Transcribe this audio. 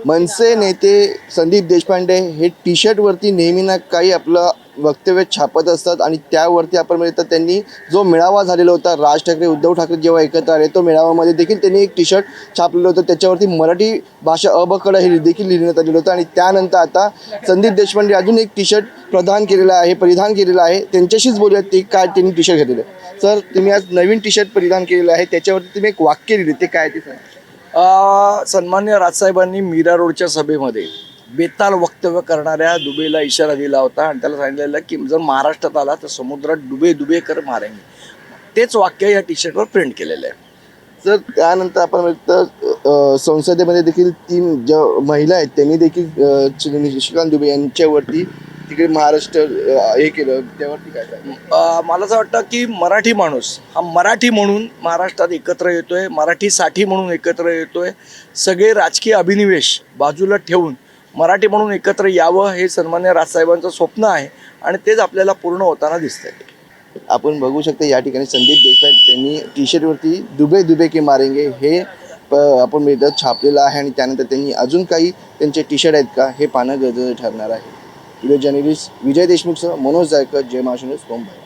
मनसे नेते संदीप देशपांडे हे टी शर्टवरती नेहमी ना काही आपलं वक्तव्य छापत असतात आणि त्यावरती आपण बघितलं त्यांनी जो मेळावा झालेला होता राज ठाकरे उद्धव ठाकरे जेव्हा एकत्र आले तो मेळाव्यामध्ये देखील त्यांनी एक टी शर्ट छापलेलं होतं, त्याच्यावरती मराठी भाषा अबकड हे देखील लिहिण्यात आलेलं होतं. आणि त्यानंतर आता संदीप देशपांडे अजून एक टी शर्ट परिधान केलेलं आहे. त्यांच्याशीच बोलूयात ते काय त्यांनी टी शर्ट घेतलेलं आहे. सर, तुम्ही आज नवीन टी शर्ट परिधान केलेलं आहे, त्याच्यावरती तुम्ही एक वाक्य लिहिले, ते काय ते सांगा. सन्मान्य राजसाहेबांनी मीरा रोडच्या सभेमध्ये बेताल वक्तव्य करणाऱ्या दुबेला इशारा दिला होता आणि त्याला सांगितलेलं की जर महाराष्ट्रात आला तर समुद्रात डुबे कर मारेंगे. तेच वाक्य या टी शर्टवर प्रिंट केलेलं आहे. सर, त्यानंतर आपण बघतो संसदेमध्ये देखील 3 ज्या महिला आहेत त्यांनी देखील निशिकांत दुबे यांच्यावरती तिकडे महाराष्ट्र हे केलं, त्यावरती काय सांगा. मला असं वाटतं की मराठी माणूस हा मराठी म्हणून महाराष्ट्रात एकत्र येतोय, मराठीसाठी म्हणून एकत्र येतोय. सगळे राजकीय अभिनिवेश बाजूला ठेवून मराठी म्हणून एकत्र यावं हे सन्मान्य राजसाहेबांचं स्वप्न आहे आणि तेच आपल्याला पूर्ण होताना दिसतंय. आपण बघू शकता या ठिकाणी संदीप देशपांडे त्यांनी टी शर्टवरती दुबे के मारेंगे हे आपण छापलेलं आहे. आणि त्यानंतर त्यांनी अजून काही त्यांचे टी शर्ट आहेत का हे पाहणं गरजेचं ठरणार आहे. व्हिडिओ जर्नलिस्ट विजय देशमुखसह मनोज जायकर, जय महाराष्ट्र न्यूज, मुंबई.